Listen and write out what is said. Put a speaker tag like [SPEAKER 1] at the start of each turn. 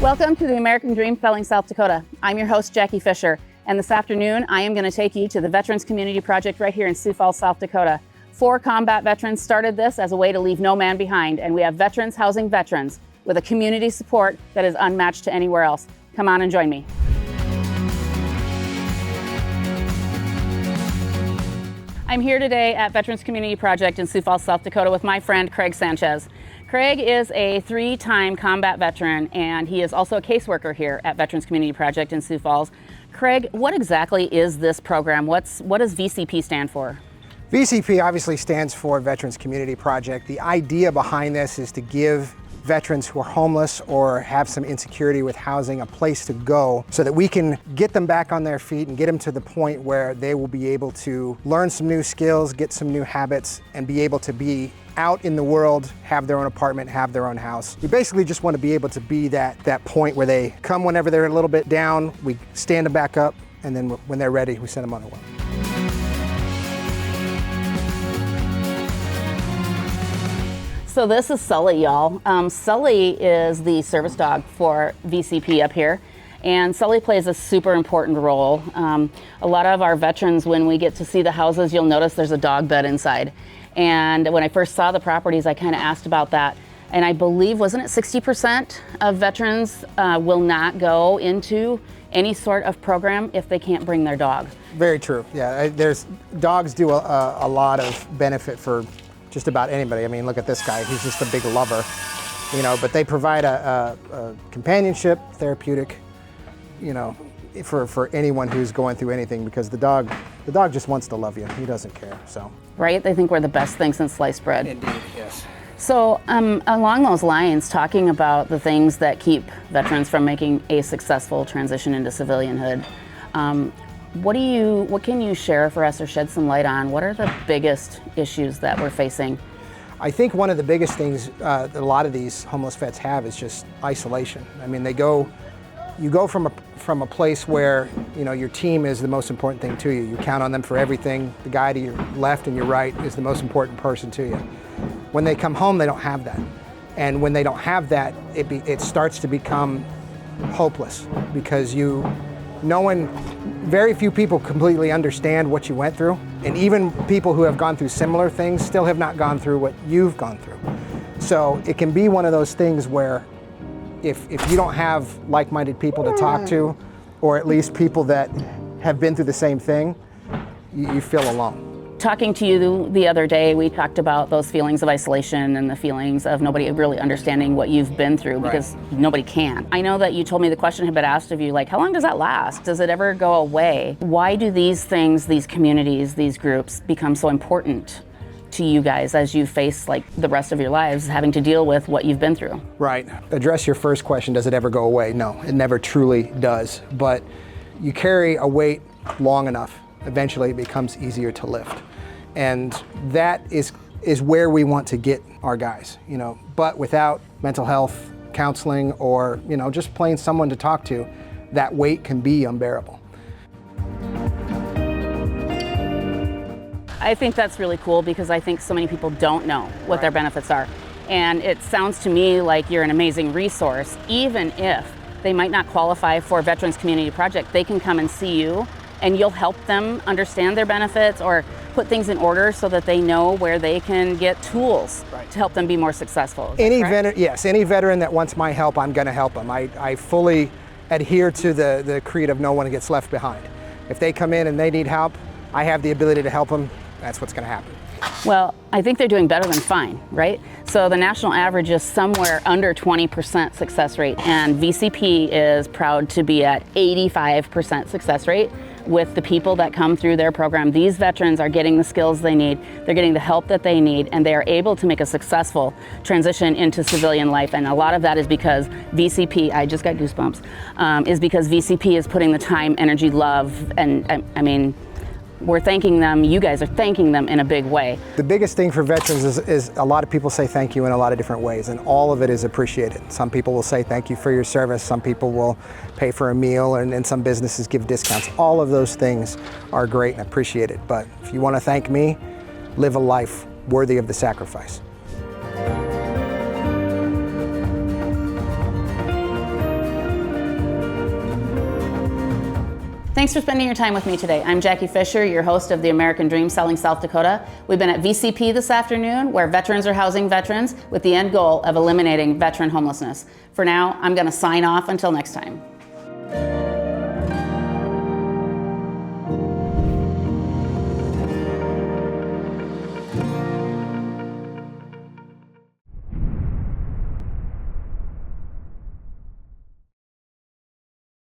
[SPEAKER 1] Welcome to the American Dream Spelling South Dakota. I'm your host, Jackie Fischer, and this afternoon I am going to take you to the Veterans Community Project right here in Sioux Falls, South Dakota. 4 combat veterans started this as a way to leave no man behind, and we have veterans housing veterans with a community support that is unmatched to anywhere else. Come on and join me. I'm here today at Veterans Community Project in Sioux Falls, South Dakota with my friend Craig Sanchez. Craig is a 3-time combat veteran, and he is also a caseworker here at Veterans Community Project in Sioux Falls. Craig, what exactly is this program? What does VCP stand for?
[SPEAKER 2] VCP obviously stands for Veterans Community Project. The idea behind this is to give veterans who are homeless or have some insecurity with housing a place to go so that we can get them back on their feet and get them to the point where they will be able to learn some new skills, get some new habits, and be able to be out in the world, have their own apartment, have their own house. We basically just want to be able to be that point where they come whenever they're a little bit down, we stand them back up, and then when they're ready, we send them on their way.
[SPEAKER 1] So this is Sully, y'all. Sully is the service dog for VCP up here, and Sully plays a super important role. A lot of our veterans, when we get to see the houses, you'll notice there's a dog bed inside. And when I first saw the properties, I kind of asked about that. And I believe, wasn't it 60% of veterans will not go into any sort of program if they can't bring their dog?
[SPEAKER 2] Very true, yeah. Dogs do a lot of benefit for just about anybody. I mean, look at this guy, he's just a big lover, you know, but they provide a companionship, therapeutic, you know, for anyone who's going through anything, because the dog just wants to love you. He doesn't care, so.
[SPEAKER 1] Right, they think we're the best thing since sliced bread.
[SPEAKER 2] Indeed, yes.
[SPEAKER 1] So along those lines, talking about the things that keep veterans from making a successful transition into civilianhood, what can you share for us or shed some light on? What are the biggest issues that we're facing?
[SPEAKER 2] I think one of the biggest things that a lot of these homeless vets have is just isolation. I mean, you go from a place where, you know, your team is the most important thing to you. You count on them for everything. The guy to your left and your right is the most important person to you. When they come home, they don't have that. And when they don't have that, it starts to become hopeless, because very few people completely understand what you went through, and even people who have gone through similar things still have not gone through what you've gone through. So it can be one of those things where if you don't have like-minded people to talk to, or at least people that have been through the same thing, you feel alone.
[SPEAKER 1] Talking to you the other day, we talked about those feelings of isolation and the feelings of nobody really understanding what you've been through, because nobody can. I know that you told me the question had been asked of you, like, how long does that last? Does it ever go away? Why do these things, these communities, these groups become so important to you guys as you face, like, the rest of your lives having to deal with what you've been through?
[SPEAKER 2] Right. Address your first question, does it ever go away? No, it never truly does. But you carry a weight long enough, eventually it becomes easier to lift. And that is where we want to get our guys, you know. But without mental health counseling, or, you know, just plain someone to talk to, that weight can be unbearable.
[SPEAKER 1] I think that's really cool, because I think so many people don't know what their benefits are. And it sounds to me like you're an amazing resource. Even if they might not qualify for Veterans Community Project, they can come and see you, and you'll help them understand their benefits or put things in order so that they know where they can get tools to help them be more successful. Any
[SPEAKER 2] veteran that wants my help, I'm going to help them. I fully adhere to the creed of no one gets left behind. If they come in and they need help, I have the ability to help them. That's what's going to happen.
[SPEAKER 1] Well, I think they're doing better than fine, right? So the national average is somewhere under 20% success rate, and VCP is proud to be at 85% success rate with the people that come through their program. These veterans are getting the skills they need, they're getting the help that they need, and they are able to make a successful transition into civilian life. And a lot of that is because VCP, I just got goosebumps, is because VCP is putting the time, energy, love, and I mean, we're thanking them, you guys are thanking them in a big way.
[SPEAKER 2] The biggest thing for veterans is a lot of people say thank you in a lot of different ways, and all of it is appreciated. Some people will say thank you for your service, some people will pay for a meal, and some businesses give discounts. All of those things are great and appreciated, but if you want to thank me, live a life worthy of the sacrifice.
[SPEAKER 1] Thanks for spending your time with me today. I'm Jackie Fischer, your host of the American Dream Selling South Dakota. We've been at VCP this afternoon, where veterans are housing veterans with the end goal of eliminating veteran homelessness. For now, I'm going to sign off until next time.